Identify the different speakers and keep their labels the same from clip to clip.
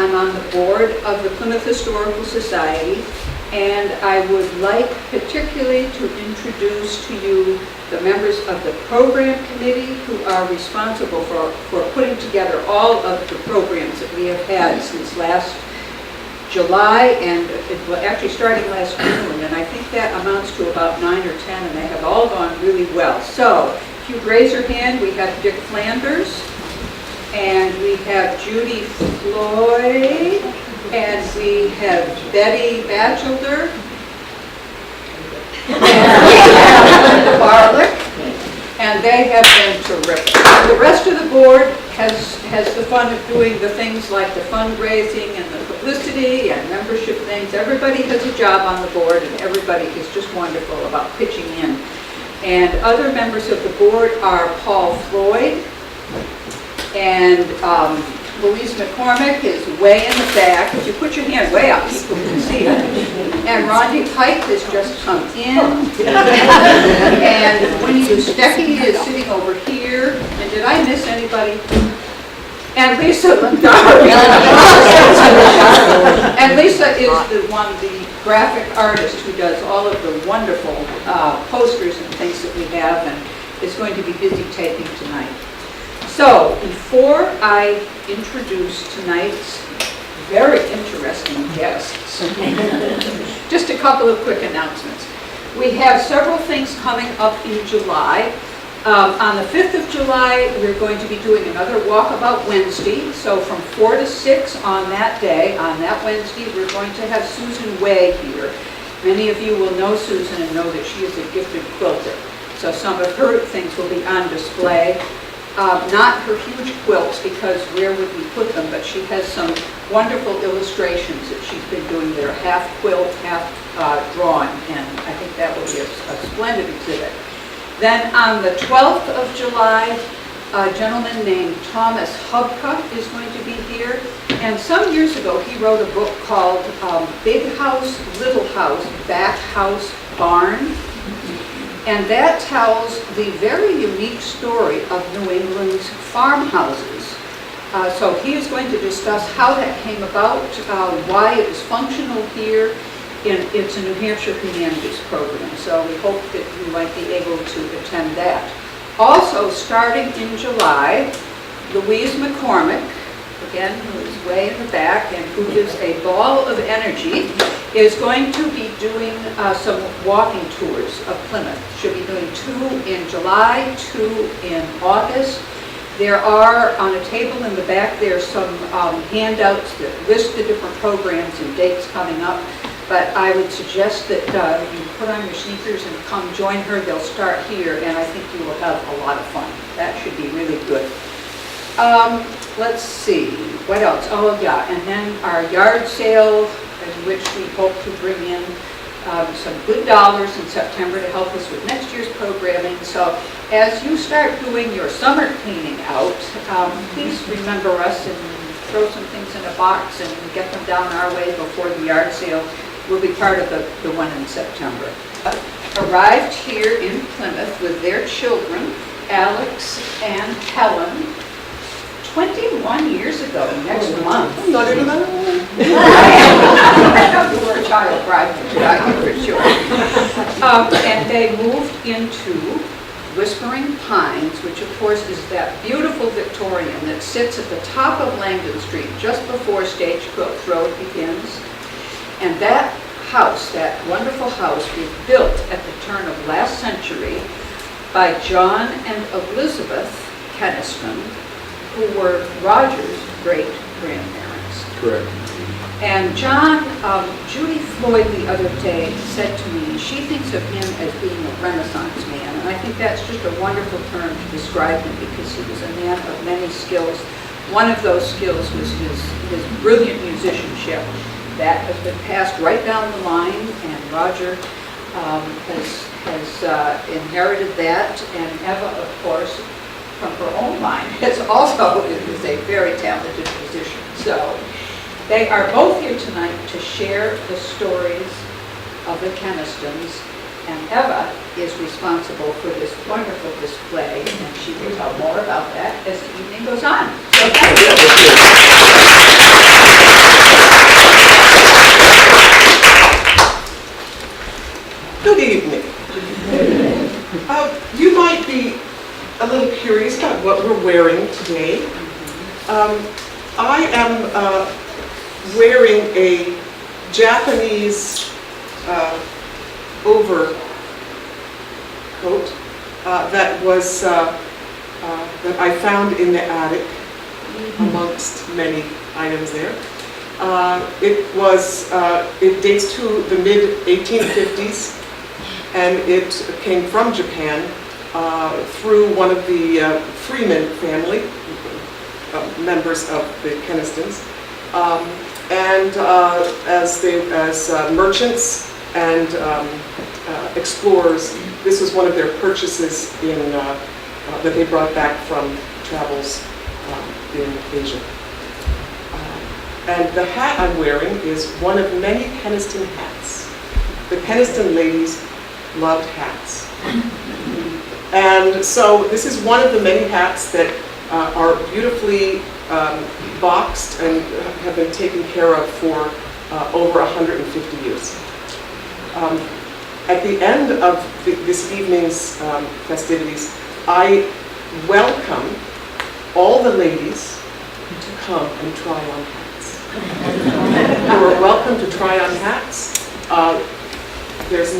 Speaker 1: I'm on the board of the Plymouth Historical Society, and I would like particularly to introduce to you the members of the program committee who are responsible for putting together all of the programs that we have had since last July, and actually starting last June, and I think that amounts to about 9 or 10, and they have all gone really well. So, if you'd raise your hand, we have Dick Flanders, and we have Judy Floyd, and we have Betty Batchelder, and we have Linda Barlick, and they have been terrific. The rest of the board has the fun of doing the things like the fundraising and the publicity and membership things. Everybody has a job on the board, and everybody is just wonderful about pitching in. And other members of the board are Paul Floyd, and Louise McCormick is way in the back. If you put your hand way up, people can see it. And Rondi Pike has just come in. And Winnie Ustecki is sitting over here. And did I miss anybody? And Lisa Lundari. And Lisa is the graphic artist who does all of the wonderful posters and things that we have, and is going to be busy taping tonight. So, before I introduce tonight's very interesting guests, just a couple of quick announcements. We have several things coming up in July. On the 5th of July, we're going to be doing another Walkabout Wednesday. So from 4 to 6 on that day, on that Wednesday, we're going to have Susan Way here. Many of you will know Susan and know that she is a gifted quilter. So some of her things will be on display. Not her huge quilts, because where would we put them, but she has some wonderful illustrations that she's been doing that are half quilt, half drawing, and I think that will be a splendid exhibit. Then on the 12th of July, a gentleman named Thomas Hubka is going to be here, and some years ago he wrote a book called Big House, Little House, Back House, Barn. And that tells the very unique story of New England's farmhouses. So he is going to discuss how that came about, why it is functional here. It's a New Hampshire Humanities program, so we hope that you might be able to attend that. Also, starting in July, Louise McCormick, again, who is way in the back and who is a ball of energy, is going to be doing some walking tours of Plymouth. She'll be doing 2 in July, 2 in August. There are, on a table in the back, there are some handouts that list the different programs and dates coming up. But I would suggest that you put on your sneakers and come join her. They'll start here, and I think you will have a lot of fun. That should be really good. Let's see, what else? Oh yeah, and then our yard sale, in which we hope to bring in some good dollars in September to help us with next year's programming. So as you start doing your summer cleaning out, please remember us and throw some things in a box and get them down our way before the yard sale will be part of the one in September. Arrived here in Plymouth with their children, Alex and Helen, 21 years ago next month. You were a child bride, for sure. And they moved into Whispering Pines, which of course is that beautiful Victorian that sits at the top of Langdon Street, just before Stagecoach Road begins. And that house, that wonderful house, was built at the turn of last century by John and Elizabeth Keniston, who were Roger's great-grandparents.
Speaker 2: Correct.
Speaker 1: And John, Judy Floyd the other day said to me, she thinks of him as being a Renaissance man, and I think that's just a wonderful term to describe him because he was a man of many skills. One of those skills was his brilliant musicianship. That has been passed right down the line, and Roger has inherited that, and Eva, of course, from her own mind, is also is a very talented musician. So they are both here tonight to share the stories of the Kenistons, and Eva is responsible for this wonderful display, and she will tell more about that as the evening goes on. So thank you.
Speaker 2: wearing today. I am wearing a Japanese overcoat that was that I found in the attic amongst many items there. It dates to the mid-1850s, and it came from Japan through one of the Freeman family, members of the Kenistons, and as merchants and explorers, this was one of their purchases that they brought back from travels in Asia. And the hat I'm wearing is one of many Keniston hats. The Keniston ladies loved hats. And so this is one of the many hats that are beautifully boxed and have been taken care of for over 150 years. At the end of this evening's festivities, I welcome all the ladies to come and try on hats. You are welcome to try on hats. There's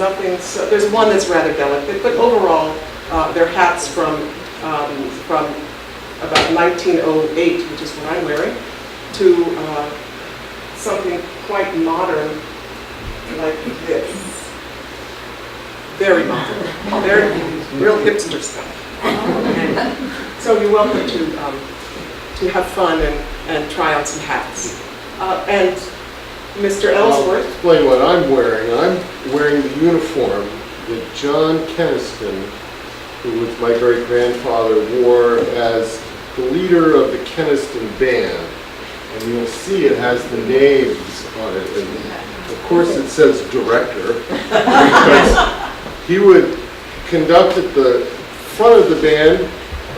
Speaker 2: one that's rather delicate, but overall, they're hats from about 1908, which is what I'm wearing, to something quite modern like this. Very modern. Very real hipster stuff. So you're welcome to have fun and try on some hats. And Mr. Ellsworth.
Speaker 3: I'll explain what I'm wearing. I'm wearing the uniform that John Keniston, who was my great-grandfather, wore as the leader of the Keniston band. And you'll see it has the names on it. And of course it says director, because he would conduct at the front of the band,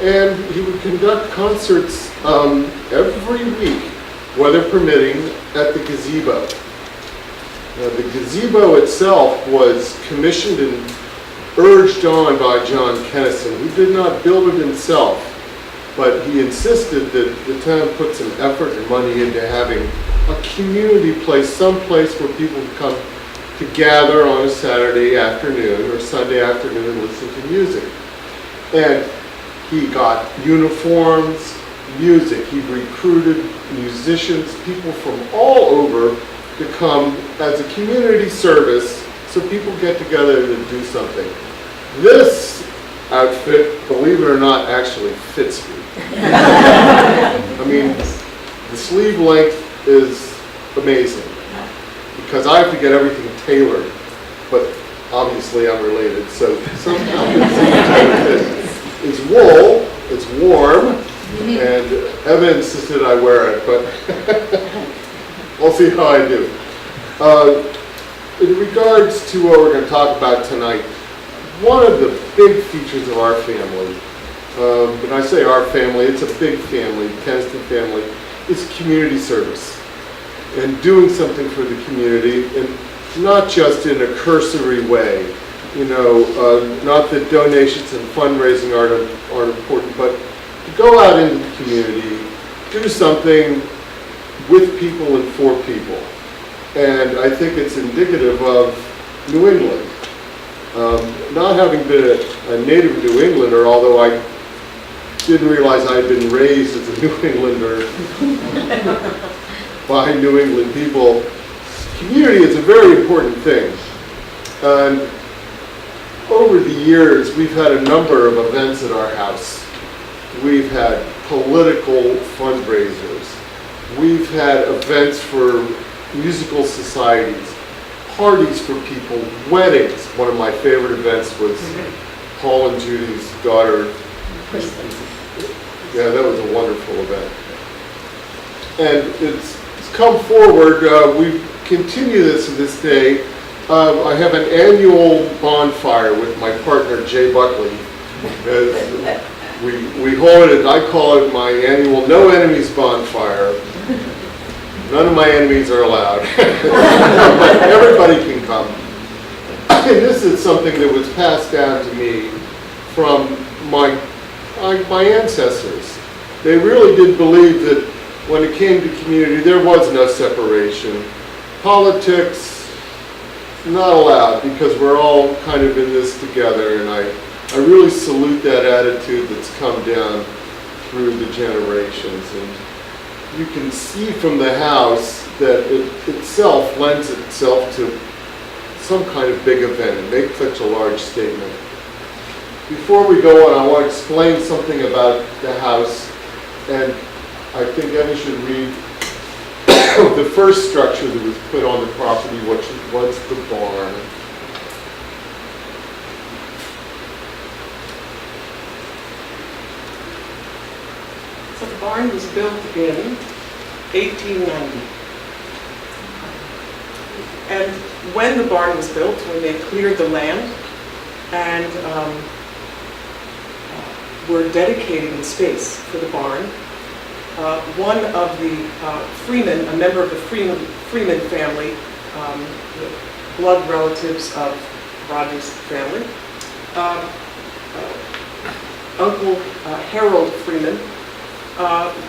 Speaker 3: and he would conduct concerts every week, weather permitting, at the gazebo. Now, the gazebo itself was commissioned and urged on by John Keniston, who did not build it himself, but he insisted that the town put some effort and money into having a community place, some place where people could come to gather on a Saturday afternoon or Sunday afternoon and listen to music. And he got uniforms, music. He recruited musicians, people from all over to come as a community service so people get together to do something. This outfit, believe it or not, actually fits me. I mean, the sleeve length is amazing because I have to get everything tailored, but obviously I'm related, so somehow it's wool, it's warm, and Eva insisted I wear it, but we'll see how I do. In regards to what we're going to talk about tonight, one of the big features of our family, when I say our family, it's a big family, the Keniston family, is community service and doing something for the community, and not just in a cursory way. You know, not that donations and fundraising aren't important, but to go out into the community, do something with people and for people. And I think it's indicative of New England. Not having been a native New Englander, although I didn't realize I had been raised as a New Englander by New England people, community is a very important thing. And over the years, we've had a number of events at our house. We've had political fundraisers. We've had events for musical societies, parties for people, weddings. One of my favorite events was Paul and Judy's daughter. Yeah, that was a wonderful event. And it's come forward. We continue this to this day. I have an annual bonfire with my partner, Jay Buckley. We hold it, I call it my annual No Enemies Bonfire. None of my enemies are allowed. But everybody can come. And this is something that was passed down to me from my ancestors. they really did believe that when it came to community, there was no separation. Politics, not allowed, because we're all kind of in this together, and I really salute that attitude that's come down through the generations. And you can see from the house that it itself lends itself to some kind of big event and make such a large statement. Before we go on, I want to explain something about the house, and I think Evan should read the first structure that was put on the property, which was the barn.
Speaker 2: So the barn was built in 1890. And when the barn was built, when they cleared the land and were dedicating the space for the barn, one of the Freeman, a member of the Freeman family, the blood relatives of Rodney's family, Uncle Harold Freeman,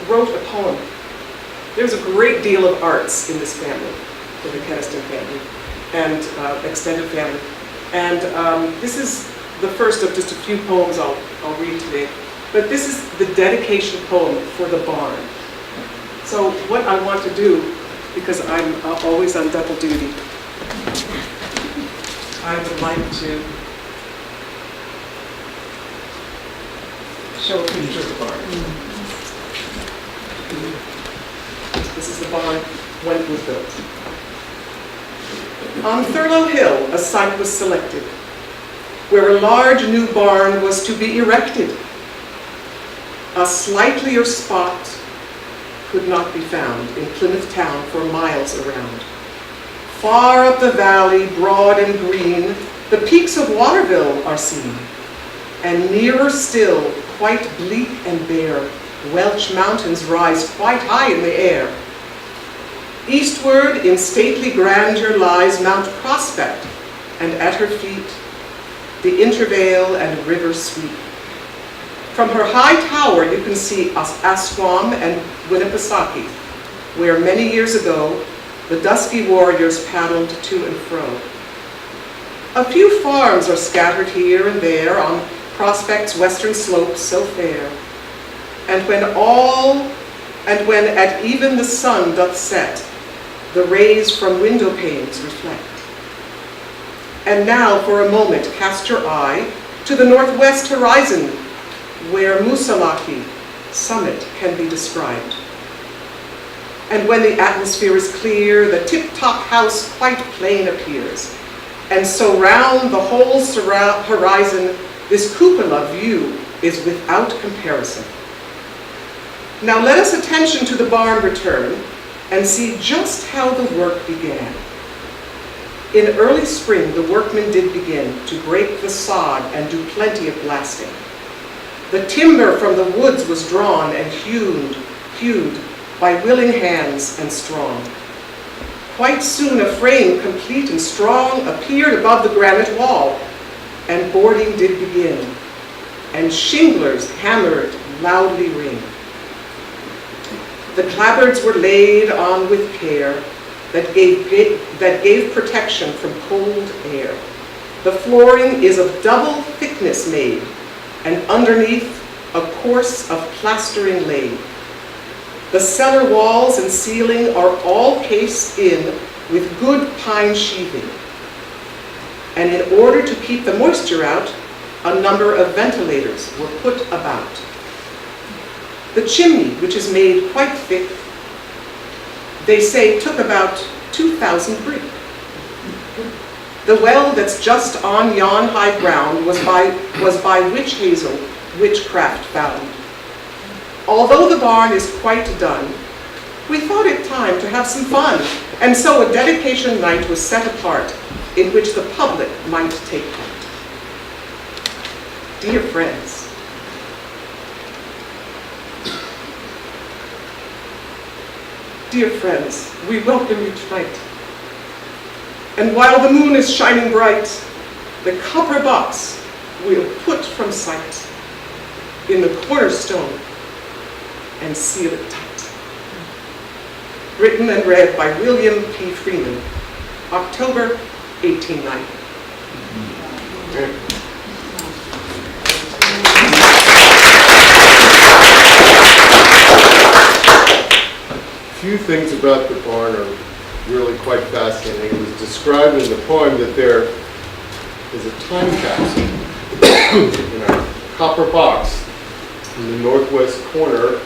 Speaker 2: wrote a poem. There's a great deal of arts in this family, in the Keniston family, and extended family. And this is the first of just a few poems I'll read today. But this is the dedication poem for the barn. So what I want to do, because I'm always on double duty, I would like to show a picture of the barn. This is the barn when it was built. On Thurlow Hill, a site was selected, where a large new barn was to be erected. A sightlier spot could not be found in Plymouth town for miles around. Far up the valley, broad and green, the peaks of Waterville are seen, and nearer still, quite bleak and bare, Welsh mountains rise quite high in the air. Eastward in stately grandeur lies Mount Prospect, and at her feet the Intervale and river sweep. From her high tower you can see Asquam and Winnipesaukee, where many years ago the dusky warriors paddled to and fro. A few farms are scattered here and there on Prospect's western slopes so fair, and when at even the sun doth set, the rays from window panes reflect. And now for a moment cast your eye to the northwest horizon, where Moosilauke summit can be described. And when the atmosphere is clear, the tip-top house quite plain appears. And so round the whole horizon, this cupola view is without comparison. Now let us attention to the barn return and see just how the work began. In early spring, the workmen did begin to break the sod and do plenty of blasting. The timber from the woods was drawn and hewed by willing hands and strong. Quite soon a frame complete and strong appeared above the granite wall, and boarding did begin, and shinglers hammered loudly ring. The clapboards were laid on with care that gave protection from cold air. The flooring is of double thickness made, and underneath a course of plastering laid. The cellar walls and ceiling are all cased in with good pine sheathing. And in order to keep the moisture out, a number of ventilators were put about. The chimney, which is made quite thick, they say took about 2,000 brick. The well that's just on yon high ground was by witch hazel, witchcraft found. Although the barn is quite done, we thought it time to have some fun, and so a dedication night was set apart in which the public might take part. Dear friends, we welcome you tonight. And while the moon is shining bright, the copper box we'll put from sight in the cornerstone and seal it tight. Written and read by William P. Freeman, October 1890.
Speaker 3: A few things about the barn are really quite fascinating. It was described in the poem that there is a time capsule in a copper box in the northwest corner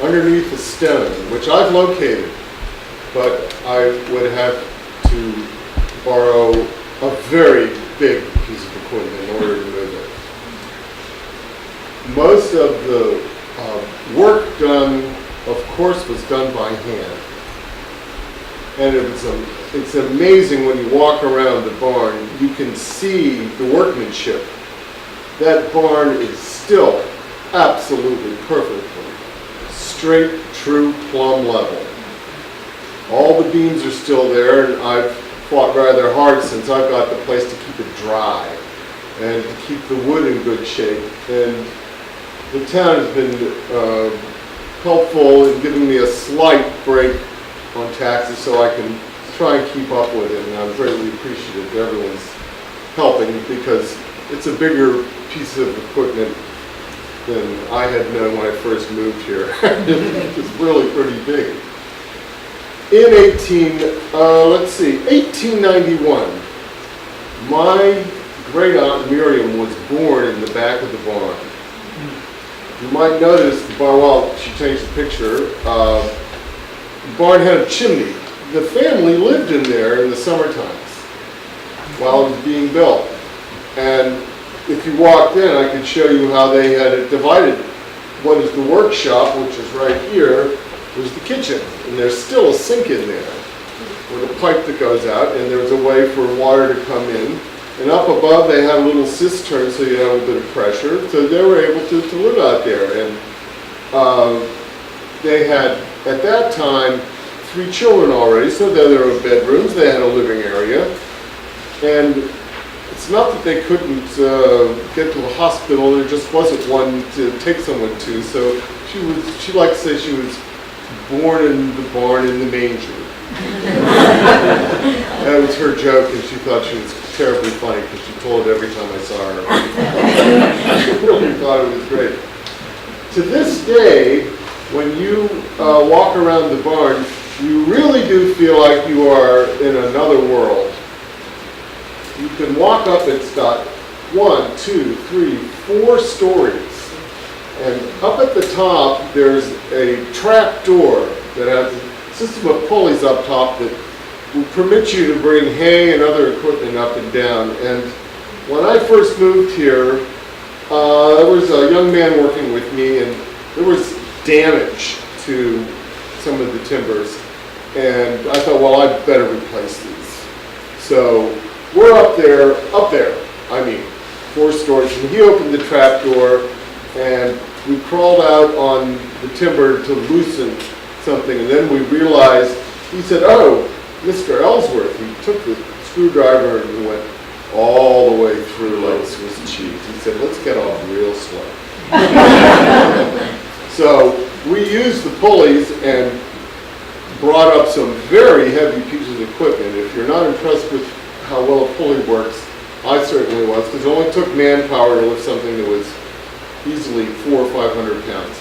Speaker 3: underneath a stone, which I've located, but I would have to borrow a very big piece of equipment in order to move it. Most of the work done, of course, was done by hand. And it's amazing when you walk around the barn, you can see the workmanship. That barn is still absolutely perfectly straight, true, plumb level. All the beams are still there, and I've fought rather hard since I've got the place to keep it dry and to keep the wood in good shape. And the town has been helpful in giving me a slight break on taxes so I can try and keep up with it, and I'm greatly appreciative that everyone's helping because it's a bigger piece of equipment than I had known when I first moved here. It's really pretty big. In 1891, my great aunt Miriam was born in the back of the barn. You might notice the barn, well, she changed the picture. The barn had a chimney. The family lived in there in the summer times while it was being built. And if you walked in, I could show you how they had it divided. What is the workshop, which is right here, was the kitchen. And there's still a sink in there with a pipe that goes out, and there's a way for water to come in. And up above, they had a little cistern so you have a bit of pressure. So they were able to live out there. And they had, at that time, 3 children already, so there were bedrooms, they had a living area. And it's not that they couldn't get to a hospital, there just wasn't one to take someone to. So she liked to say she was born in the barn in the manger. That was her joke, and she thought she was terribly funny because she told it every time I saw her. She really thought it was great. To this day, when you walk around the barn, you really do feel like you are in another world. You can walk up, it's got 1, 2, 3, 4 stories. And up at the top, there's a trap door that has a system of pulleys up top that will permit you to bring hay and other equipment up and down. And when I first moved here, there was a young man working with me, and there was damage to some of the timbers. And I thought, well, I'd better replace these. So we're up there, I mean, 4 stories. And he opened the trap door, and we crawled out on the timber to loosen something. And then we realized, he said, oh, Mr. Ellsworth, he took the screwdriver and went all the way through like Swiss cheese. He said, let's get off real slow. So we used the pulleys and brought up some very heavy pieces of equipment. If you're not impressed with how well a pulley works, I certainly was, because it only took manpower to lift something that was easily 400 or 500 pounds.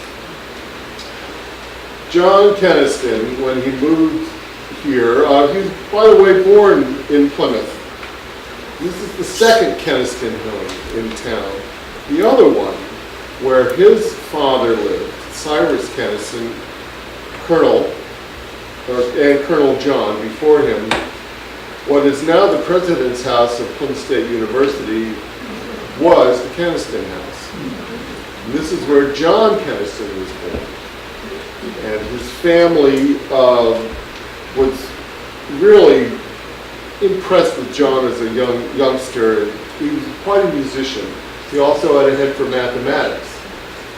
Speaker 3: John Keniston, when he moved here, he was, by the way, born in Plymouth. This is the second Keniston home in town. The other one, where his father lived, Cyrus Keniston, Colonel, and Colonel John before him, what is now the President's House of Plymouth State University was the Keniston House. And this is where John Keniston was born. And his family was really impressed with John as a youngster. He was quite a musician. He also had a head for mathematics.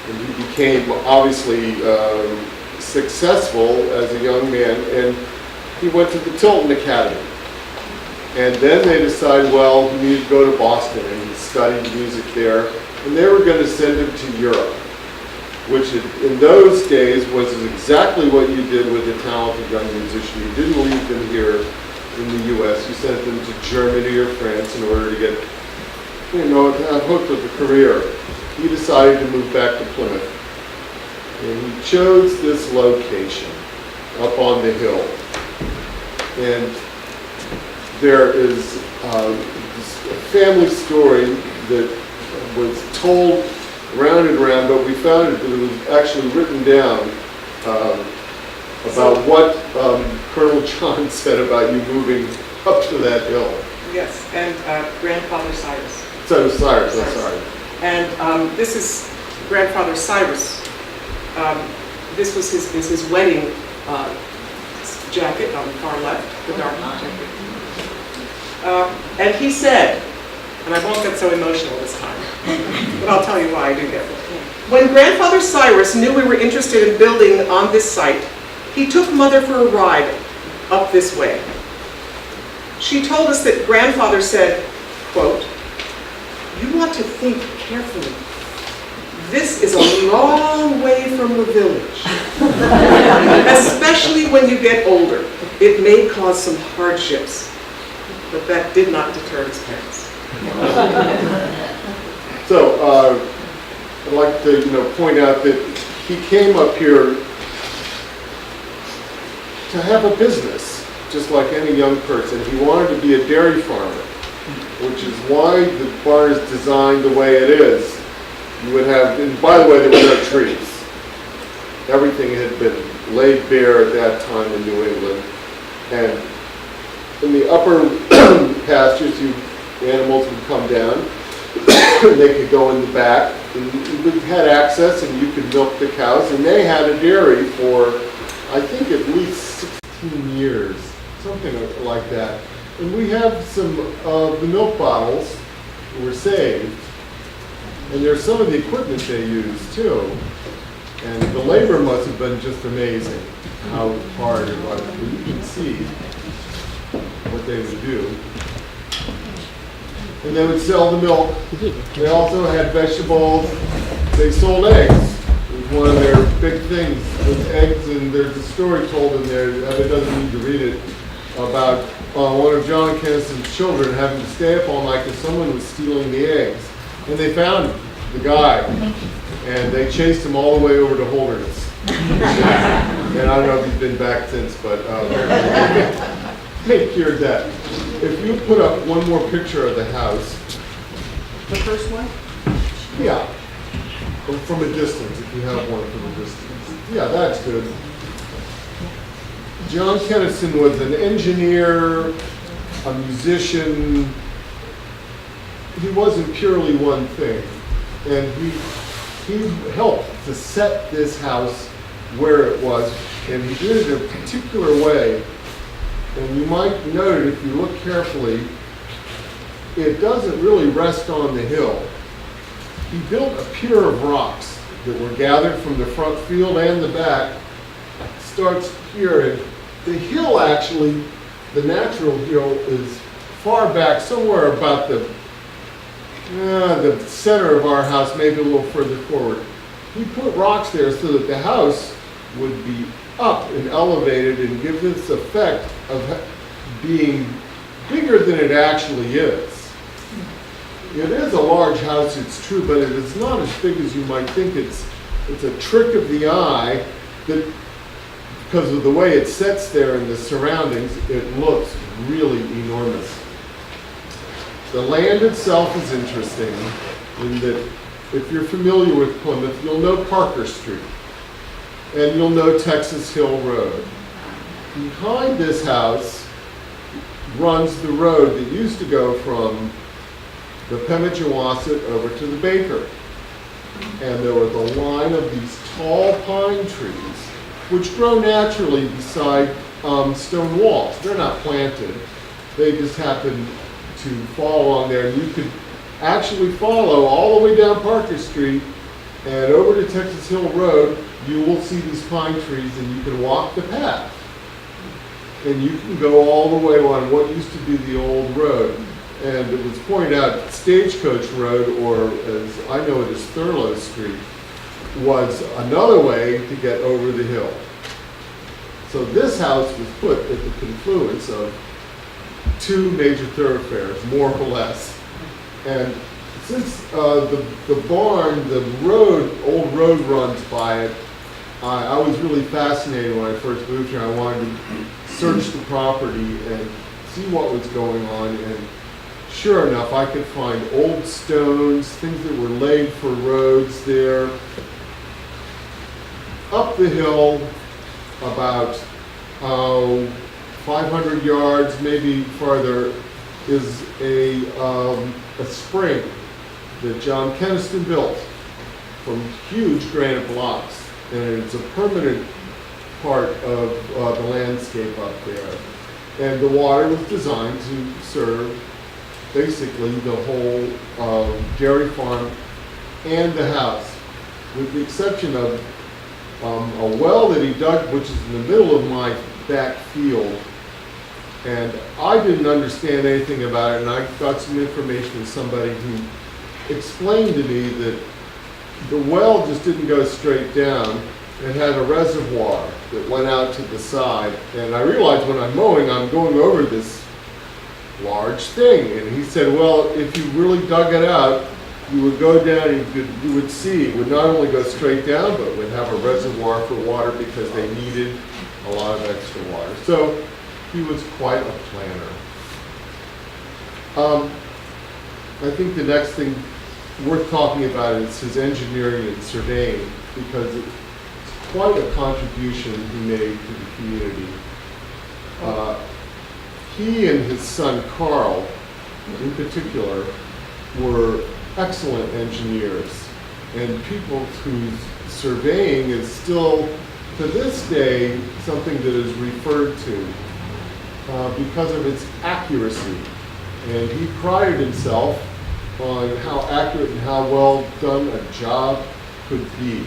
Speaker 3: And he became obviously successful as a young man, and he went to the Tilton Academy. And then they decided, well, he needed to go to Boston, and he studied music there, and they were going to send him to Europe. which in those days was exactly what you did with a talented young musician. You didn't leave them here in the U.S. You sent them to Germany or France in order to get, hooked with a career. He decided to move back to Plymouth. And he chose this location up on the hill. And there is this family story that was told round and round, but we found that it was actually written down about what Colonel John said about you moving up to that hill.
Speaker 2: Yes, and grandfather Cyrus.
Speaker 3: So Cyrus, I'm sorry.
Speaker 2: And this is grandfather Cyrus. This was his wedding jacket on the far left, the dark jacket. And he said, and I won't get so emotional this time, but I'll tell you why I do get it. When grandfather Cyrus knew we were interested in building on this site, he took Mother for a ride up this way. She told us that grandfather said, quote, "You want to think carefully. This is a long way from the village. Especially when you get older. It may cause some hardships." But that did not deter his parents.
Speaker 3: So I'd like to point out that he came up here to have a business, just like any young person. He wanted to be a dairy farmer, which is why the barn is designed the way it is. You would have, and by the way, there were no trees. Everything had been laid bare at that time in New England. And in the upper pastures, animals would come down, and they could go in the back, and you had access, and you could milk the cows, and they had a dairy for, I think, at least 16 years, something like that. And we have some of the milk bottles were saved, and there's some of the equipment they used, too. And the labor must have been just amazing, how hard it was. You can see what they would do. And they would sell the milk. They also had vegetables. They sold eggs. It was one of their big things with eggs, and there's a story told in there, Evan doesn't need to read it, about one of John Keniston's children having to stay up all night because someone was stealing the eggs. And they found the guy, and they chased him all the way over to Holderness. And I don't know if he's been back since, but they cured that. If you put up one more picture of the house.
Speaker 2: The first one?
Speaker 3: Yeah. From a distance, if you have one from a distance. Yeah, that's good. John Keniston was an engineer, a musician. He wasn't purely one thing. And he helped to set this house where it was, and he did it in a particular way. And you might note, if you look carefully, it doesn't really rest on the hill. He built a pier of rocks that were gathered from the front field and the back. Starts here, and the hill actually, the natural hill, is far back, somewhere about the center of our house, maybe a little further forward. He put rocks there so that the house would be up and elevated and give this effect of being bigger than it actually is. It is a large house, it's true, but it is not as big as you might think. It's a trick of the eye that, because of the way it sits there in the surroundings, it looks really enormous. The land itself is interesting in that if you're familiar with Plymouth, you'll know Parker Street. And you'll know Texas Hill Road. Behind this house runs the road that used to go from the Pemigewasset over to the Baker. And there was a line of these tall pine trees, which grow naturally beside stone walls. They're not planted. They just happen to fall along there. And you could actually follow all the way down Parker Street and over to Texas Hill Road. You will see these pine trees, and you can walk the path. And you can go all the way on what used to be the old road. And it was pointed out Stagecoach Road, or as I know it as Thurlow Street. was another way to get over the hill. So this house was put at the confluence of two major thoroughfares, more or less. And since the barn, the road, old road runs by it, I was really fascinated when I first moved here. I wanted to search the property and see what was going on. And sure enough, I could find old stones, things that were laid for roads there. Up the hill, about 500 yards, maybe farther, is a spring that John Keniston built from huge granite blocks. And it's a permanent part of the landscape up there. And the water was designed to serve basically the whole dairy farm and the house, with the exception of a well that he dug, which is in the middle of my back field. And I didn't understand anything about it, and I got some information from somebody who explained to me that the well just didn't go straight down. It had a reservoir that went out to the side. And I realized when I'm mowing, I'm going over this large thing. And he said, well, if you really dug it out, you would go down and you would see it would not only go straight down, but would have a reservoir for water because they needed a lot of extra water. So he was quite a planner. I think the next thing worth talking about is his engineering and surveying, because it's quite a contribution he made to the community. He and his son Carl, in particular, were excellent engineers, and people whose surveying is still, to this day, something that is referred to because of its accuracy. And he prided himself on how accurate and how well done a job could be.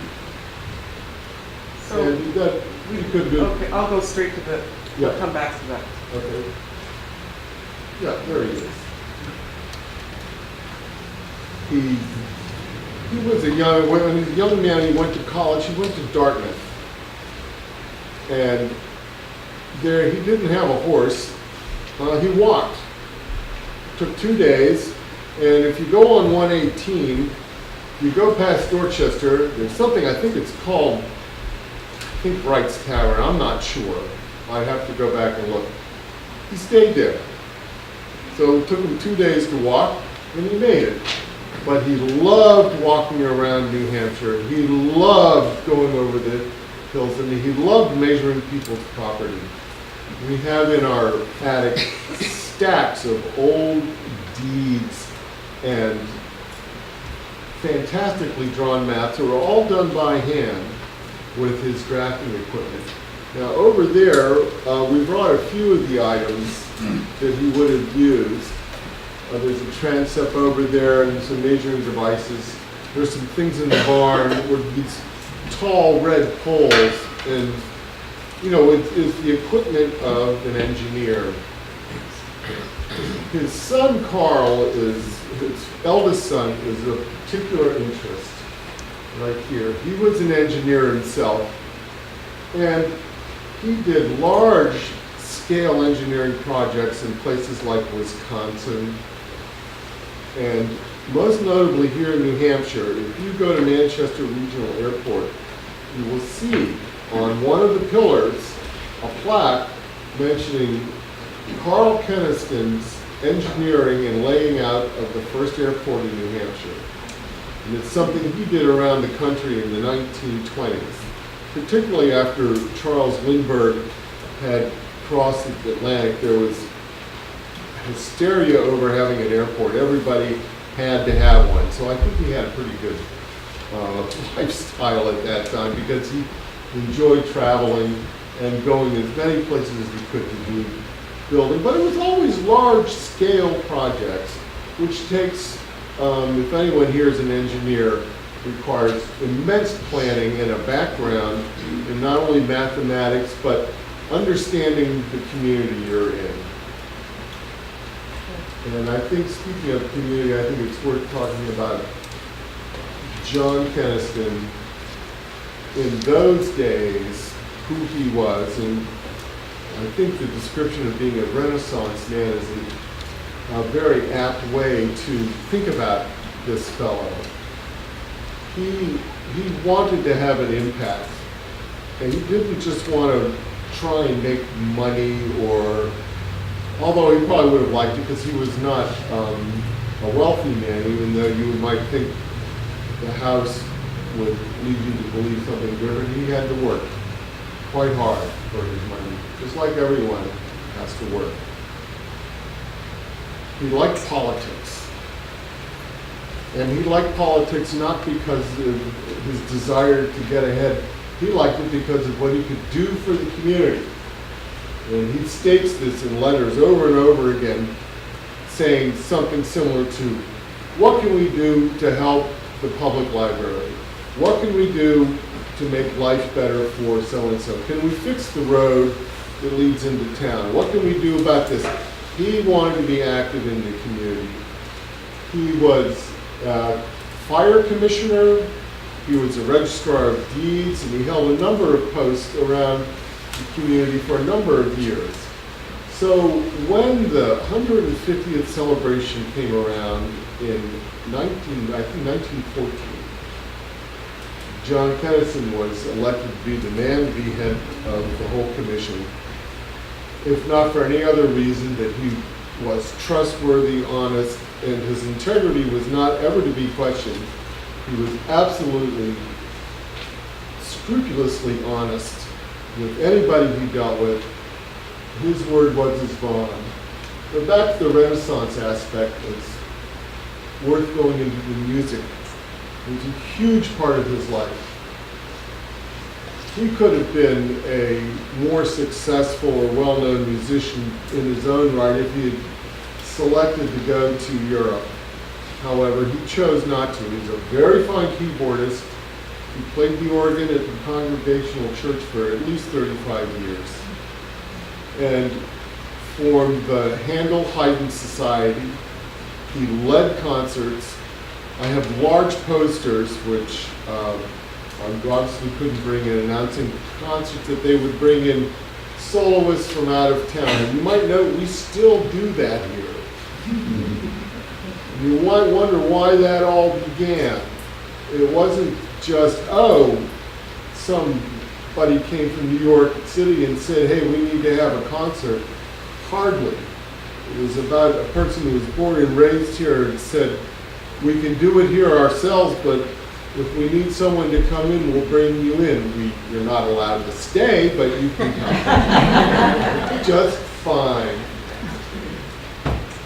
Speaker 2: So,
Speaker 3: And he got really good.
Speaker 2: okay, I'll go straight to the,
Speaker 3: Yeah.
Speaker 2: we'll come back to that.
Speaker 3: Okay. Yeah, there he is. He was a young, when he was a young man, he went to college, he went to Dartmouth. And there, he didn't have a horse, he walked. Took 2 days, and if you go on 118, you go past Dorchester, there's something, I think it's called, I think Wright's Tavern, I'm not sure. I'd have to go back and look. He stayed there. So it took him 2 days to walk, and he made it. But he loved walking around New Hampshire. He loved going over the hills, and he loved measuring people's property. We have in our attic stacks of old deeds and fantastically drawn maps that were all done by hand with his drafting equipment. Now over there, we brought a few of the items that he would have used. There's a transept over there and some measuring devices. There's some things in the barn with these tall red poles, and you know, it's the equipment of an engineer. His son Carl his eldest son is of particular interest right here. He was an engineer himself, and he did large scale engineering projects in places like Wisconsin, and most notably here in New Hampshire. If you go to Manchester Regional Airport, you will see on one of the pillars a plaque mentioning Carl Keniston's engineering and laying out of the first airport in New Hampshire. And it's something he did around the country in the 1920s, particularly after Charles Lindbergh had crossed the Atlantic. There was hysteria over having an airport. Everybody had to have one. So I think he had a pretty good lifestyle at that time, because he enjoyed traveling and going as many places as he could to do building. But it was always large-scale projects, which takes, if anyone here is an engineer, requires immense planning and a background in not only mathematics, but understanding the community you're in. And I think, speaking of community, I think it's worth talking about John Keniston in those days who he was, and I think the description of being a Renaissance man is a very apt way to think about this fellow. He wanted to have an impact, and he didn't just want to try and make money, or, although he probably would have liked it because he was not a wealthy man, even though you might think the house would lead you to believe something different. He had to work quite hard for his money, just like everyone has to work. He liked politics. And he liked politics not because of his desire to get ahead. He liked it because of what he could do for the community. And he states this in letters over and over again, saying something similar to, what can we do to help the public library? What can we do to make life better for so-and-so? Can we fix the road that leads into town? What can we do about this? He wanted to be active in the community. He was fire commissioner, he was a registrar of deeds, and he held a number of posts around the community for a number of years. So when the 150th celebration came around in 1914, John Keniston was elected to be the man to be head of the whole commission, if not for any other reason that he was trustworthy, honest, and his integrity was not ever to be questioned. He was absolutely, scrupulously honest with anybody he dealt with. His word was his bond. But back to the Renaissance aspect, it's worth going into the music. It was a huge part of his life. He could have been a more successful or well-known musician in his own right if he had selected to go to Europe. However, he chose not to. He's a very fine keyboardist. He played the organ at the Congregational Church for at least 35 years and formed the Handel Haydn Society. He led concerts. I have large posters which obviously couldn't bring in, announcing concerts that they would bring in soloists from out of town. And you might note we still do that here. You might wonder why that all began. It wasn't just, somebody came from New York City and said, hey, we need to have a concert. Hardly. It was about a person who was born and raised here and said, we can do it here ourselves, but if we need someone to come in, we'll bring you in. You're not allowed to stay, but you can come. Just fine.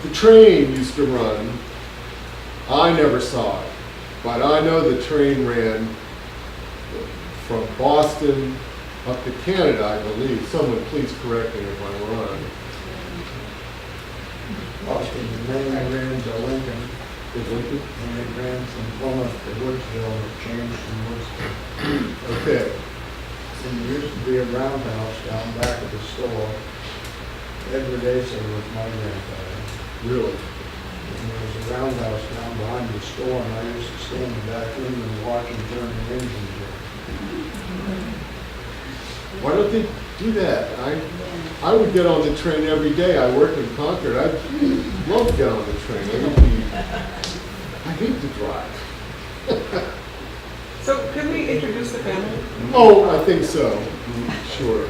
Speaker 3: The train used to run. I never saw it, but I know the train ran from Boston up to Canada, I believe. Someone please correct me if I'm wrong.
Speaker 4: Boston, and then I ran to Lincoln,
Speaker 3: Lincoln?
Speaker 4: and I ran from Plymouth to Woodsville, or changed from Woodsville.
Speaker 3: Okay.
Speaker 4: And there used to be a roundhouse down back of the store. Edward Asa was my grandfather.
Speaker 3: Really?
Speaker 4: And there was a roundhouse down behind the store, and I used to stand in the back room and watch him turn the engine there.
Speaker 3: Why don't they do that? I would get on the train every day. I worked in Concord. I'd love to get on the train. I hate to drive.
Speaker 2: So can we introduce the family?
Speaker 3: Oh, I think so. Sure.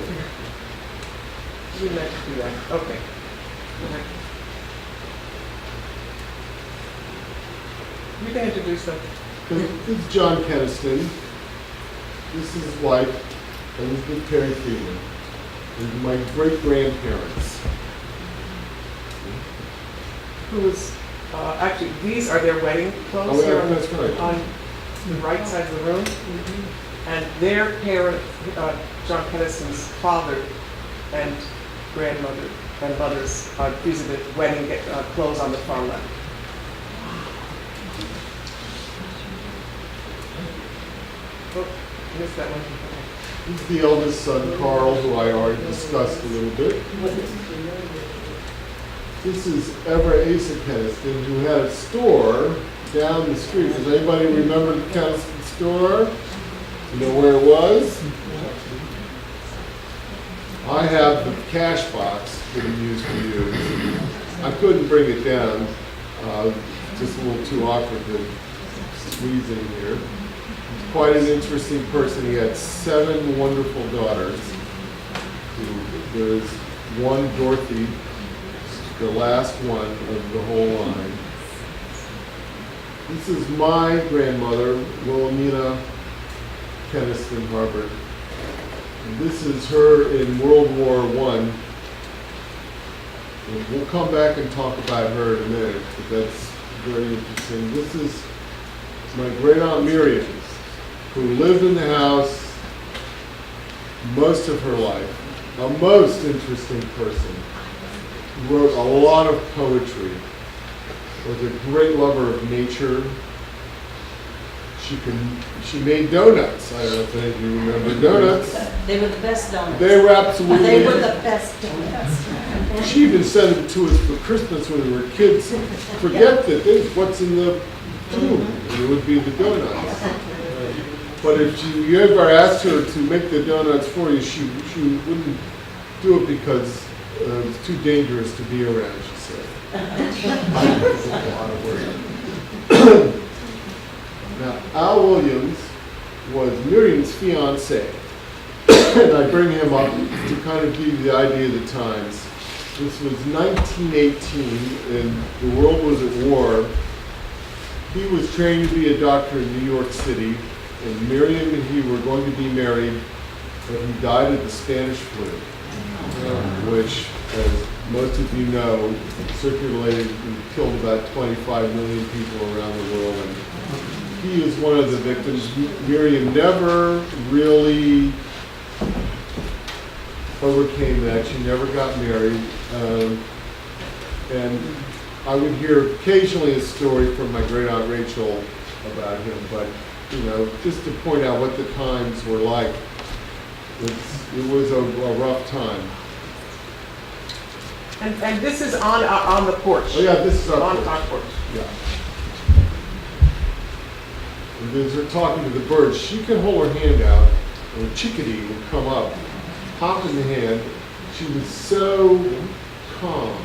Speaker 2: We'd like to do that. Okay. You can introduce them.
Speaker 3: This is John Keniston. This is his wife, Elizabeth Perry Freeman. These are my great-grandparents.
Speaker 2: Who is, actually, these are their wedding clothes
Speaker 3: Oh,
Speaker 2: here
Speaker 3: yeah,
Speaker 2: on
Speaker 3: that's right.
Speaker 2: on the right side of the room. And their parent, John Keniston's father and grandmother and mothers, these are the wedding clothes on the far left. Oh, missed that one.
Speaker 3: He's the eldest son, Carl, who I already discussed a little bit. This is Ever Asa Keniston, who had a store down the street. Does anybody remember the Keniston store? You know where it was? I have the cash box that we used to use. I couldn't bring it down. Just a little too awkward to squeeze in here. Quite an interesting person. He had 7 wonderful daughters. There's one, Dorothy, the last one of the whole line. This is my grandmother, Wilhelmina Keniston Harbert. And this is her in World War I. And we'll come back and talk about her in a minute, but that's very interesting. This is my great aunt Miriam, who lived in the house most of her life. A most interesting person. Wrote a lot of poetry. Was a great lover of nature. She made donuts. I don't know if any of you remember donuts.
Speaker 5: They were the best donuts.
Speaker 3: They were absolutely.
Speaker 5: They were the best donuts.
Speaker 3: She even sent it to us for Christmas when we were kids. Forget that this is what's in the tube. It would be the donuts. But if you ever asked her to make the donuts for you, she wouldn't do it because it was too dangerous to be around, she said. A lot of work. Now, Al Williams was Miriam's fiance, and I bring him up to kind of give you the idea of the times. This was 1918, and the world was at war. He was trained to be a doctor in New York City, and Miriam and he were going to be married, but he died of the Spanish flu, which, as most of you know, circulated and killed about 25 million people around the world. And he is one of the victims. Miriam never really overcame that. She never got married. And I would hear occasionally a story from my great aunt Rachel about him, but just to point out what the times were like, it was a rough time.
Speaker 2: And this is on the porch.
Speaker 3: Oh yeah, this is
Speaker 2: on
Speaker 3: porch.
Speaker 2: our porch.
Speaker 3: Yeah. And as they're talking to the birds, she can hold her hand out, and a chickadee would come up, hop in the hand. She was so calm.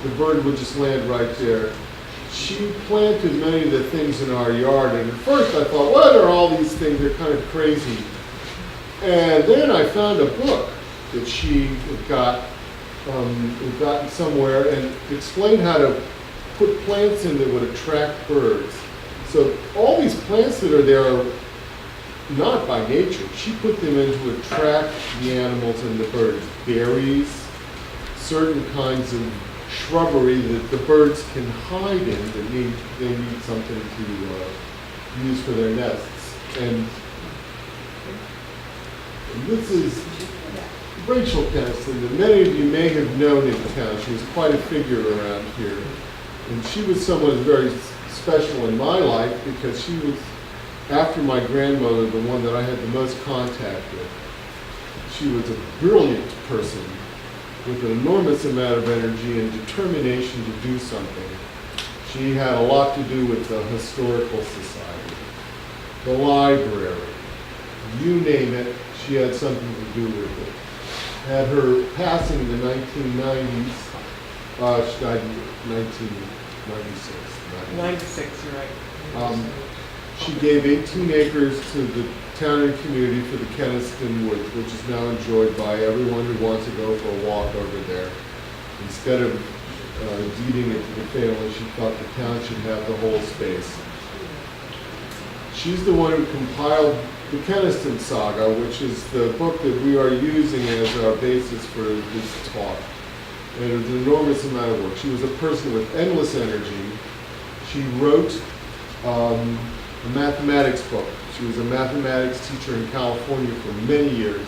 Speaker 3: The bird would just land right there. She planted many of the things in our yard, and at first I thought, what are all these things? They're kind of crazy. And then I found a book that she had gotten somewhere and explained how to put plants in that would attract birds. So all these plants that are there are not by nature. She put them in to attract the animals and the birds. Berries, certain kinds of shrubbery that the birds can hide in, that they need something to use for their nests. And this is Rachel Keniston, that many of you may have known in town. She was quite a figure around here. And she was someone very special in my life because she was, after my grandmother, the one that I had the most contact with. She was a brilliant person with an enormous amount of energy and determination to do something. She had a lot to do with the Historical Society, the library, you name it, she had something to do with it. At her passing in the 1990s, she died in 1996.
Speaker 2: 96, you're right.
Speaker 3: She gave 18 acres to the town and community for the Keniston Woods, which is now enjoyed by everyone who wants to go for a walk over there. Instead of deeding it to the family, she thought the town should have the whole space. She's the one who compiled the Keniston Saga, which is the book that we are using as our basis for this talk. And it was an enormous amount of work. She was a person with endless energy. She wrote a mathematics book. She was a mathematics teacher in California for many years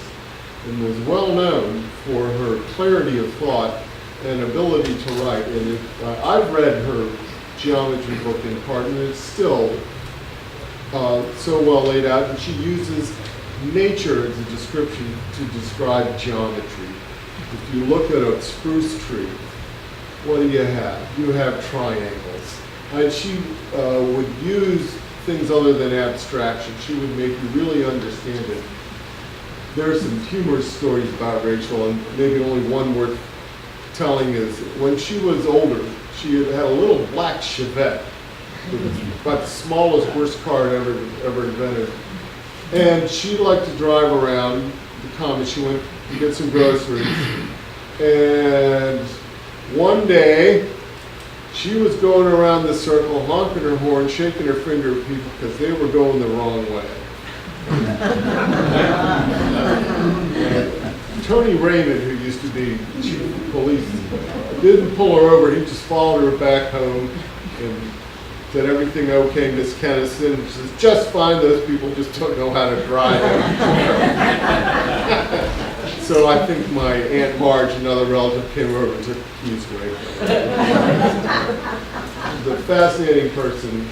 Speaker 3: and was well known for her clarity of thought and ability to write. And I've read her geometry book in part, and it's still so well laid out. And she uses nature as a description to describe geometry. If you look at a spruce tree, what do you have? You have triangles. And she would use things other than abstraction. She would make you really understand it. There are some humorous stories about Rachel, and maybe only one worth telling is when she was older, she had a little black Chevette. It was about the smallest, worst car ever invented. And she liked to drive around the common. She went to get some groceries. And one day, she was going around the circle, honking her horn, shaking her finger at people because they were going the wrong way. Tony Raymond, who used to be chief of police, didn't pull her over. He just followed her back home and said, "Everything okay, Miss Keniston?" She says, "Just fine. Those people just don't know how to drive." So I think my Aunt Marge, another relative, came over and took the keys away from her. She's a fascinating person.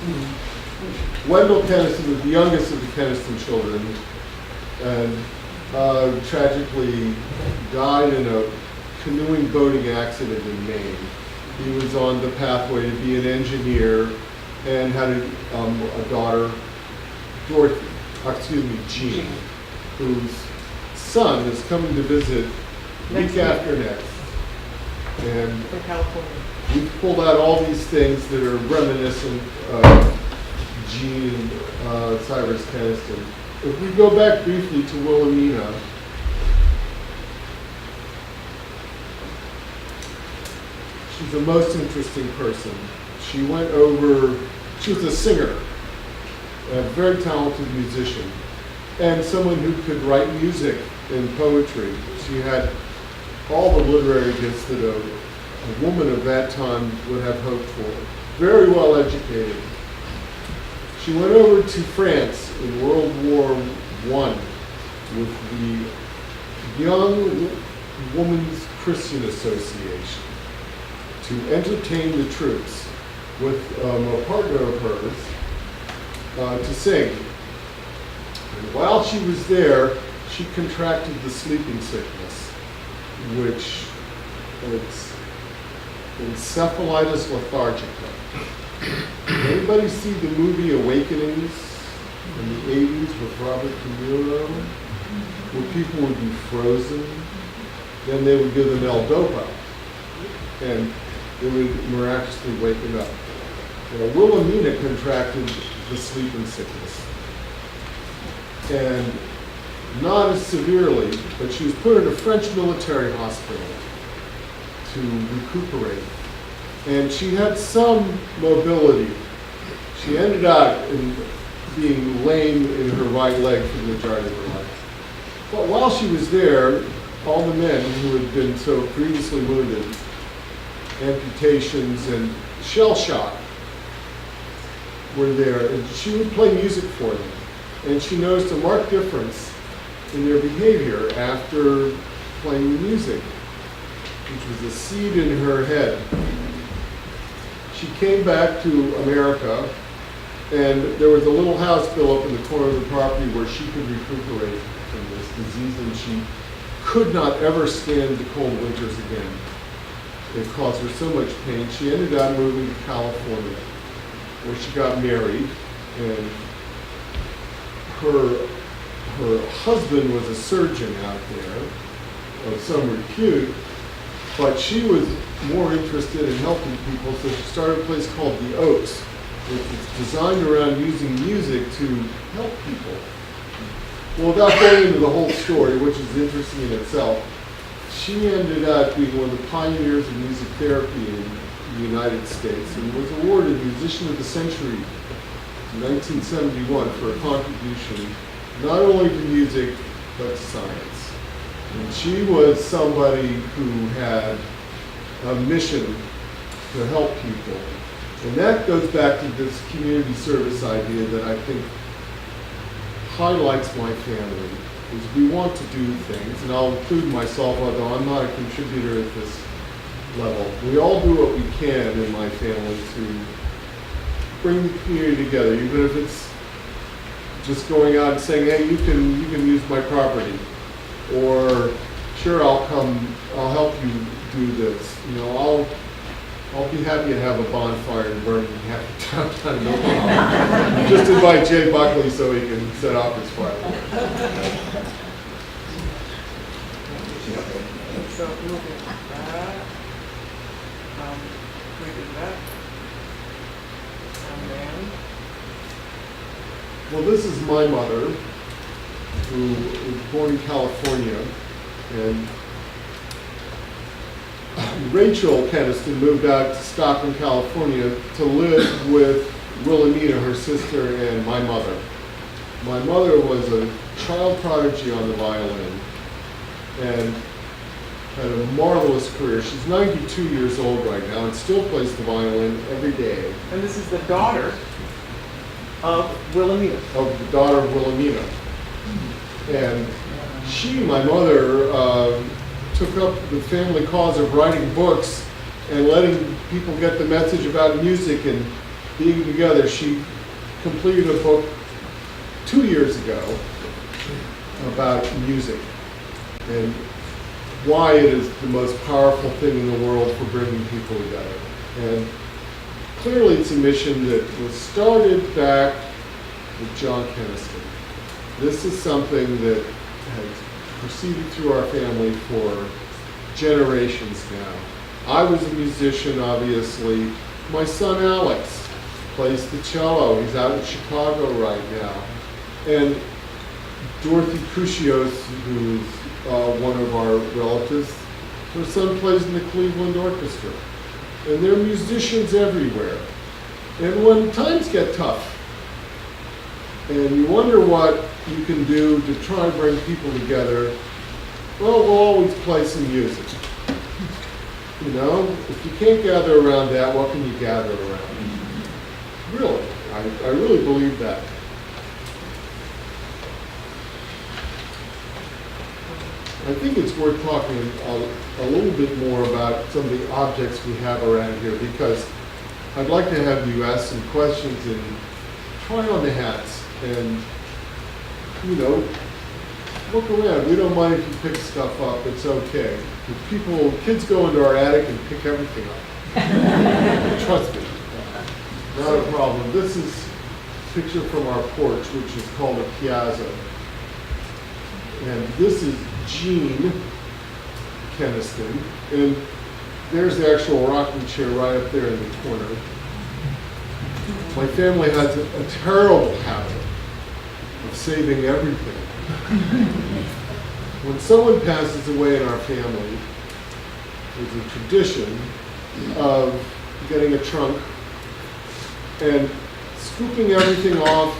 Speaker 3: Wendell Keniston was the youngest of the Keniston children, and tragically died in a canoeing boating accident in Maine. He was on the pathway to be an engineer and had a daughter, Jean, whose son is coming to visit week after next. And
Speaker 2: From California.
Speaker 3: we've pulled out all these things that are reminiscent of Jean and Cyrus Keniston. If we go back briefly to Wilhelmina, she's a most interesting person. She was a singer, a very talented musician, and someone who could write music and poetry. She had all the literary gifts that a woman of that time would have hoped for. Very well educated. She went over to France in World War I with the Young Women's Christian Association to entertain the troops with a partner of hers to sing. And while she was there, she contracted the sleeping sickness, which is encephalitis lethargica. Anybody see the movie Awakenings in the 80s with Robert De Niro, where people would be frozen, then they would give them L-Dopa, and they would miraculously waken up. Wilhelmina contracted the sleeping sickness, and not as severely, but she was put in a French military hospital to recuperate. And she had some mobility. She ended up being lame in her right leg for the majority of her life. But while she was there, all the men who had been so previously wounded, amputations and shell shock, were there, and she would play music for them. And she noticed a marked difference in their behavior after playing the music, which was a seed in her head. She came back to America, and there was a little house built up in the corner of the property where she could recuperate from this disease, and she could not ever stand the cold winters again. It caused her so much pain. She ended up moving to California, where she got married, and her husband was a surgeon out there of some repute, but she was more interested in helping people, so she started a place called The Oaks, which is designed around using music to help people. Well, without going into the whole story, which is interesting in itself, she ended up being one of the pioneers of music therapy in the United States and was awarded Musician of the Century in 1971 for a contribution not only to music, but to science. And she was somebody who had a mission to help people. And that goes back to this community service idea that I think highlights my family, is we want to do things, and I'll include myself, although I'm not a contributor at this level. We all do what we can in my family to bring the community together, even if it's just going out and saying, hey, you can use my property, or sure, I'll help you do this. I'll be happy to have a bonfire and burn half the downtown. No problem. Just invite Jay Buckley so he can set off his fireworks.
Speaker 2: So moving that, we did that. And then,
Speaker 3: Well, this is my mother, who was born in California, and Rachel Keniston moved out to Stockton, California to live with Wilhelmina, her sister, and my mother. My mother was a child prodigy on the violin and had a marvelous career. She's 92 years old right now and still plays the violin every day.
Speaker 2: and this is the daughter of Wilhelmina.
Speaker 3: Of the daughter of Wilhelmina. And she, my mother, took up the family cause of writing books and letting people get the message about music and being together. She completed a book 2 years ago about music and why it is the most powerful thing in the world for bringing people together. And clearly it's a mission that was started back with John Keniston. This is something that has proceeded through our family for generations now. I was a musician, obviously. My son Alex plays the cello. He's out in Chicago right now. And Dorothy Cuscios, who's one of our relatives, her son plays in the Cleveland Orchestra. And there are musicians everywhere. And when times get tough, and you wonder what you can do to try and bring people together, well, we'll always play some music. You know, if you can't gather around that, what can you gather around? Really, I really believe that. I think it's worth talking a little bit more about some of the objects we have around here, because I'd like to have you ask some questions and try on the hats and, you know, look around. We don't mind if you pick stuff up, it's okay. If kids go into our attic and pick everything up. Trust me, not a problem. This is a picture from our porch, which is called a piazza. And this is Jean Keniston, and there's the actual rocking chair right up there in the corner. My family has a terrible habit of saving everything. When someone passes away in our family, there's a tradition of getting a trunk and scooping everything off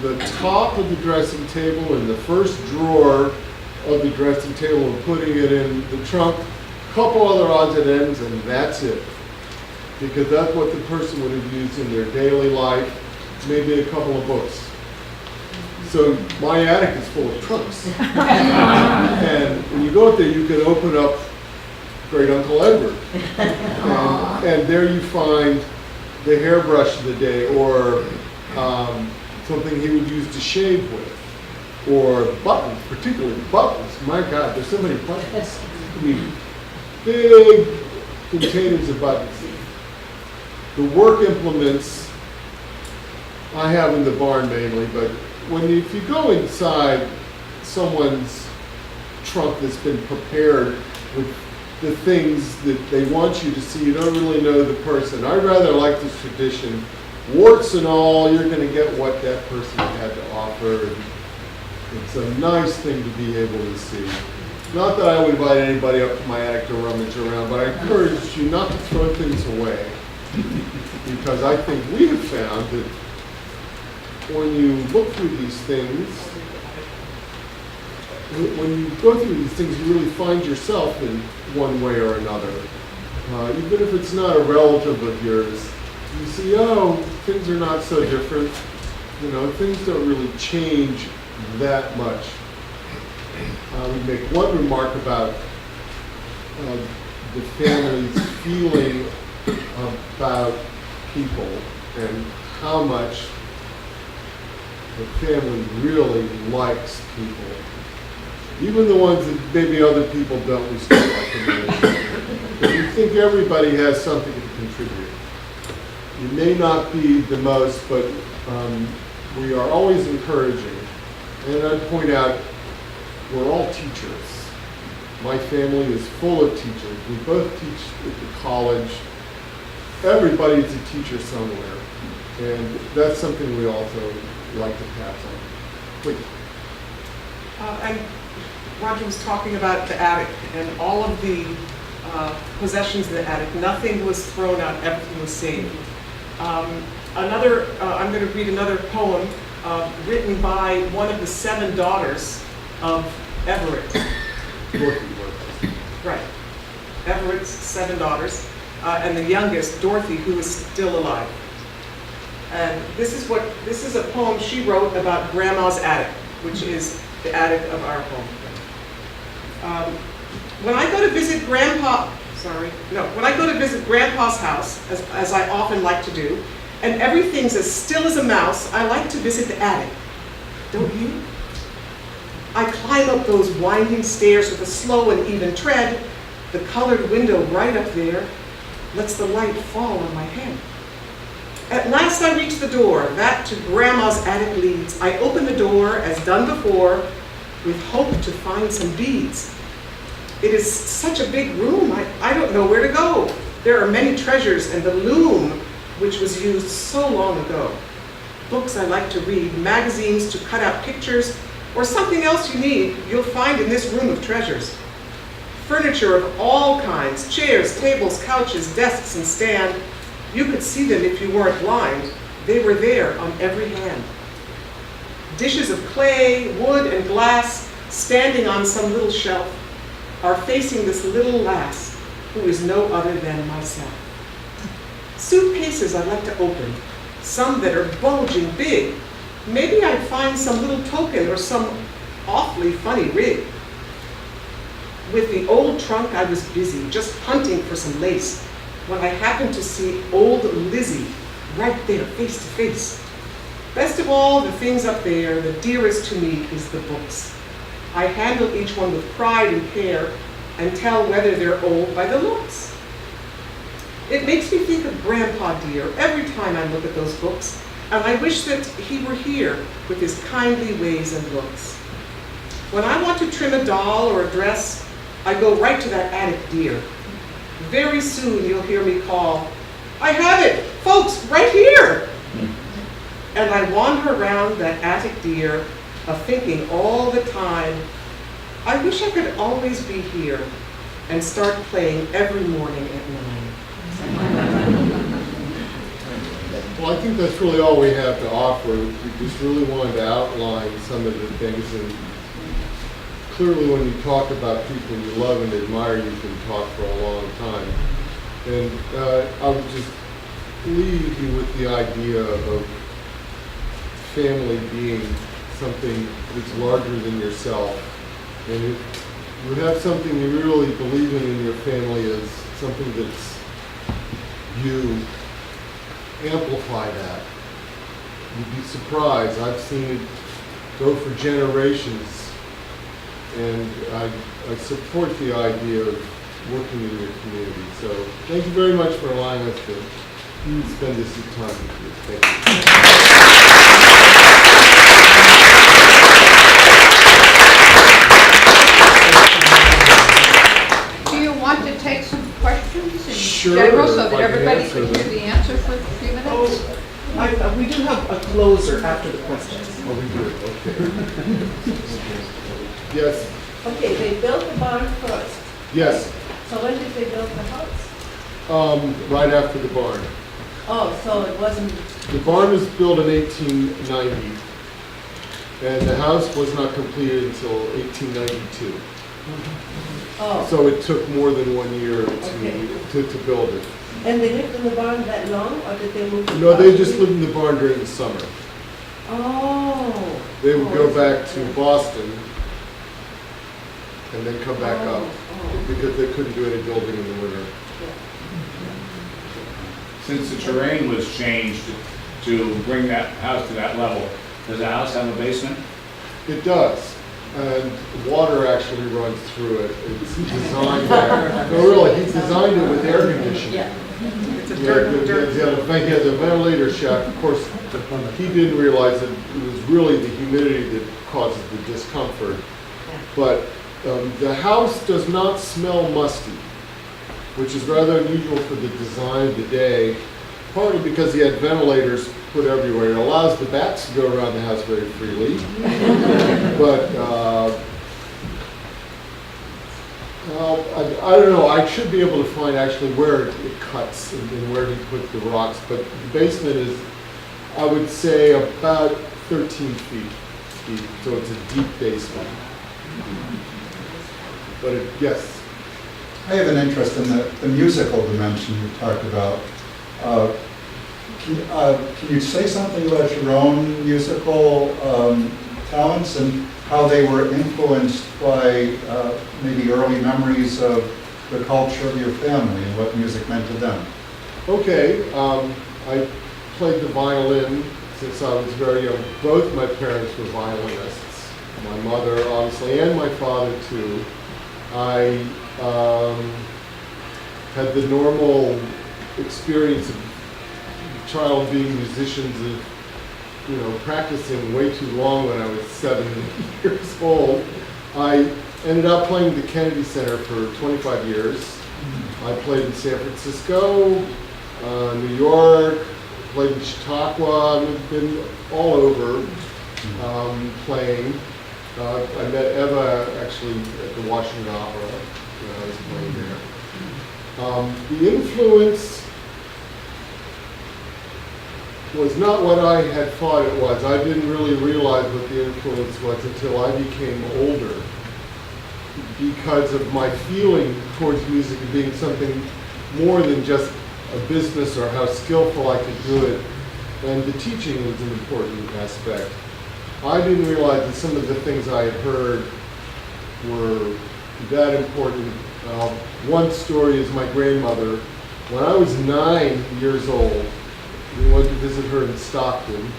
Speaker 3: the top of the dressing table and the first drawer of the dressing table and putting it in the trunk, a couple other odds and ends, and that's it. Because that's what the person would have used in their daily life, maybe a couple of books. So my attic is full of trunks. And when you go up there, you can open up Great Uncle Edward. And there you find the hairbrush of the day, or something he would use to shave with, or buttons, particularly buttons. My God, there's so many buttons. I mean, big containers of buttons. The work implements I have in the barn mainly, but if you go inside someone's trunk that's been prepared with the things that they want you to see, you don't really know the person. I rather like this tradition. Warts and all, you're going to get what that person had to offer. It's a nice thing to be able to see. Not that I would invite anybody up to my attic to rummage around, but I encourage you not to throw things away. Because I think we have found that when you look through these things, when you go through these things, you really find yourself in one way or another. Even if it's not a relative of yours, you see, oh, things are not so different. You know, things don't really change that much. We make one remark about the family's feeling about people and how much the family really likes people. Even the ones that maybe other people don't, we still like them. If you think everybody has something to contribute. You may not be the most, but we are always encouraging. And I'd point out, we're all teachers. My family is full of teachers. We both teach at the college. Everybody's a teacher somewhere. And that's something we also like to pass on. Please.
Speaker 2: And Roger was talking about the attic and all of the possessions in the attic. Nothing was thrown out, everything was saved. I'm going to read another poem written by one of the 7 daughters of Everett. Right. Everett's 7 daughters, and the youngest, Dorothy, who is still alive. And this is a poem she wrote about Grandma's attic, which is the attic of our home. When I go to visit Grandpa's house, as I often like to do, and everything's as still as a mouse, I like to visit the attic. Don't you? I climb up those winding stairs with a slow and even tread. The colored window right up there lets the light fall on my head. At last I reach the door, that to Grandma's attic leads. I open the door, as done before, with hope to find some beads. It is such a big room, I don't know where to go. There are many treasures, and the loom, which was used so long ago. Books I like to read, magazines to cut out pictures, or something else you need, you'll find in this room of treasures. Furniture of all kinds, chairs, tables, couches, desks, and stand. You could see them if you weren't blind. They were there on every hand. Dishes of clay, wood, and glass, standing on some little shelf, are facing this little lass, who is no other than myself. Suitcases I'd like to open, some that are bulging big. Maybe I'd find some little token or some awfully funny rig. With the old trunk I was busy, just hunting for some lace, when I happened to see old Lizzie right there, face to face. Best of all the things up there, the dearest to me is the books. I handle each one with pride and care and tell whether they're old by the looks. It makes me think of Grandpa dear every time I look at those books, and I wish that he were here with his kindly ways and looks. When I want to trim a doll or a dress, I go right to that attic dear. Very soon you'll hear me call, I have it, folks, right here! And I wander around that attic dear, a-thinking all the time, I wish I could always be here and start playing every morning at 9.
Speaker 3: Well, I think that's really all we have to offer. We just really wanted to outline some of the things, and clearly when you talk about people you love and admire, you can talk for a long time. And I would just leave you with the idea of family being something that's larger than yourself. And if you have something you really believe in your family as something that's you, amplify that. You'd be surprised. I've seen it go for generations, and I support the idea of working in your community. So thank you very much for allowing us to spend this time with you. Thank
Speaker 1: Do you want to take some questions in
Speaker 3: Sure,
Speaker 1: general so
Speaker 3: if
Speaker 1: that
Speaker 3: I can
Speaker 1: everybody
Speaker 3: answer
Speaker 1: can hear
Speaker 3: them.
Speaker 1: the answer for a few minutes?
Speaker 2: Oh, we do have a closer after the questions.
Speaker 3: Oh, we do. Okay. Yes.
Speaker 5: Okay, they built the barn first.
Speaker 3: Yes.
Speaker 5: So when did they build the house?
Speaker 3: Right after the barn.
Speaker 5: Oh, so it wasn't,
Speaker 3: The barn was built in 1890, and the house was not completed until 1892.
Speaker 5: oh.
Speaker 3: So it took more than 1 year
Speaker 5: Okay.
Speaker 3: to build it.
Speaker 5: And they lived in the barn that long, or did they move? to
Speaker 3: No, they
Speaker 5: Boston?
Speaker 3: just lived in the barn during the summer.
Speaker 5: Oh.
Speaker 3: They would
Speaker 5: Oh,
Speaker 3: go
Speaker 5: is
Speaker 3: back
Speaker 5: that
Speaker 3: to
Speaker 5: right?
Speaker 3: Boston and then come back up
Speaker 5: Oh.
Speaker 3: because they couldn't do any building in the winter.
Speaker 6: Since the terrain was changed to bring that house to that level, does the house have a basement?
Speaker 3: It does. and water actually runs through it. It's designed there. No, really, he designed it with air conditioning.
Speaker 1: Yeah.
Speaker 2: It's a
Speaker 3: Yeah,
Speaker 2: dirt.
Speaker 3: he has a ventilator shaft. Of course, he didn't realize that it was really the humidity that causes the discomfort. But the house does not smell musty, which is rather unusual for the design of the day, partly because he had ventilators put everywhere. It allows the bats to go around the house very freely. But I don't know, I should be able to find actually where it cuts and where he put the rocks, but the basement is, I would say, about 13 feet deep, so it's a deep basement. But yes,
Speaker 7: I have an interest in the musical dimension you talked about. Can you say something about your own musical talents and how they were influenced by maybe early memories of the culture of your family and what music meant to them?
Speaker 3: okay, I played the violin since I was very young. Both my parents were violinists. My mother, obviously, and my father, too. I had the normal experience of child being musicians of, practicing way too long when I was 7 years old. I ended up playing the Kennedy Center for 25 years. I played in San Francisco, New York, played in Chautauqua. I've been all over playing. I met Eva actually at the Washington Opera when I was playing there. The influence was not what I had thought it was. I didn't really realize what the influence was until I became older, because of my feeling towards music being something more than just a business or how skillful I could do it. And the teaching was an important aspect. I didn't realize that some of the things I had heard were that important. One story is my grandmother. When I was 9 years old, we went to visit her in Stockton,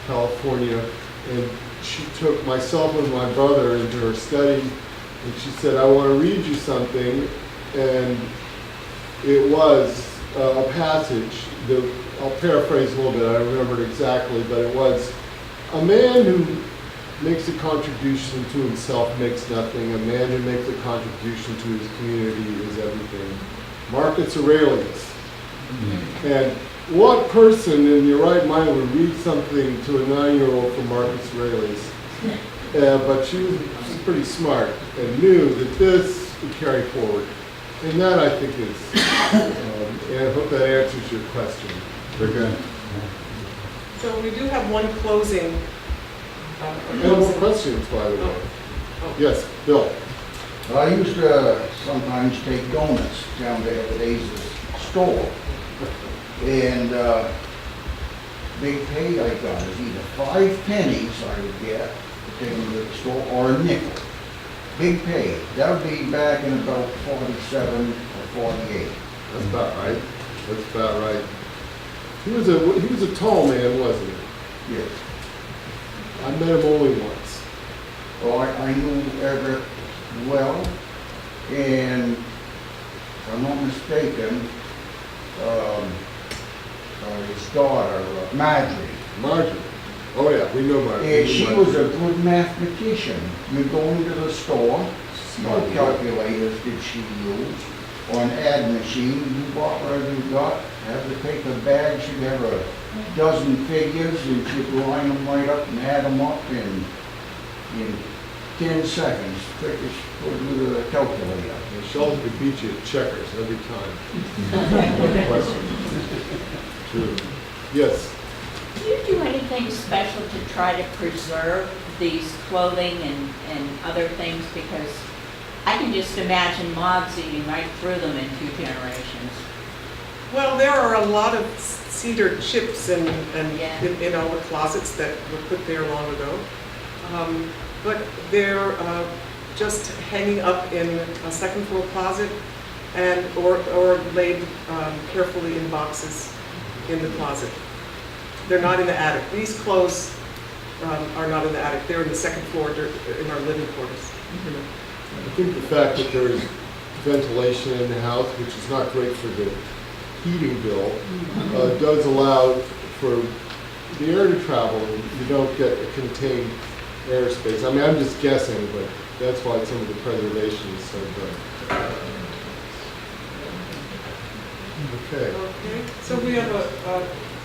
Speaker 3: California, and she took myself and my brother into her study, and she said, "I want to read you something," and it was a passage that, I'll paraphrase a little bit, I don't remember it exactly, but it was, "A man who makes a contribution to himself makes nothing. A man who makes a contribution to his community is everything. Marcus Aurelius." And what person in your right mind would read something to a 9-year-old from Marcus Aurelius? But she was pretty smart and knew that this would carry forward. And that, I think, is, and I hope that answers your question.
Speaker 7: Very good.
Speaker 2: So we do have one closing.
Speaker 3: No more questions, by the way.
Speaker 2: Oh.
Speaker 3: Yes, Bill.
Speaker 8: I used to sometimes take donuts down to Ebeneza's store. And big pay I got is either 5 pennies I would get to take them to the store, or a nickel. Big pay. That would be back in about 47 or 48.
Speaker 3: That's about right. That's about right. He was a tall man, wasn't he?
Speaker 8: Yes.
Speaker 3: I met him only once.
Speaker 8: Well, I knew Everett well, and if I'm not mistaken, his daughter, Marjorie.
Speaker 3: Marjorie. Oh yeah, we know Marjorie.
Speaker 8: And she was a good mathematician. You go into the store, no calculators did she use, or an ad machine, you bought whatever you got, have to take a bag, she'd have a dozen figures, and she'd line them right up and add them up in 10 seconds, quick as put with a calculator.
Speaker 3: Sheldon could beat you at checkers every time. No question. True. Yes.
Speaker 9: Do you do anything special to try to preserve these clothing and other things? Because I can just imagine moths eating right through them in 2 generations.
Speaker 2: Well, there are a lot of cedar chips and
Speaker 9: Yeah.
Speaker 2: in all the closets that were put there long ago. But they're just hanging up in a second floor closet and or laid carefully in boxes in the closet. They're not in the attic. These clothes are not in the attic. They're in the second floor in our living quarters.
Speaker 3: I think the fact that there's ventilation in the house, which is not great for the heating bill, does allow for the air to travel, and you don't get a contained airspace. I mean, I'm just guessing, but that's why some of the preservation is so good. Okay.
Speaker 2: Okay, so we have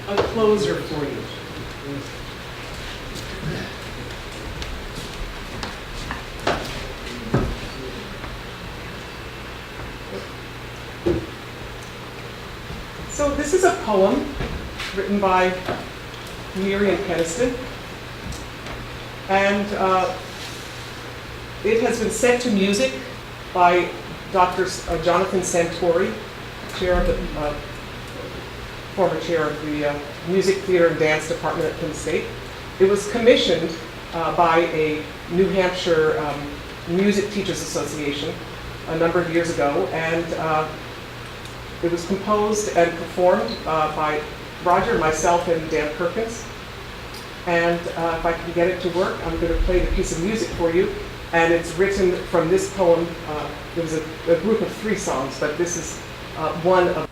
Speaker 2: a closer for you. So this is a poem written by Miriam Keniston, and it has been set to music by Dr. Jonathan Santori, chair of the, former chair of the Music, Theater, and Dance Department at Penn State. It was commissioned by a New Hampshire Music Teachers Association a number of years ago, and it was composed and performed by Roger, myself, and Dan Perkins. And if I can get it to work, I'm going to play the piece of music for you. And it's written from this poem. There was a group of 3 songs, but this is one of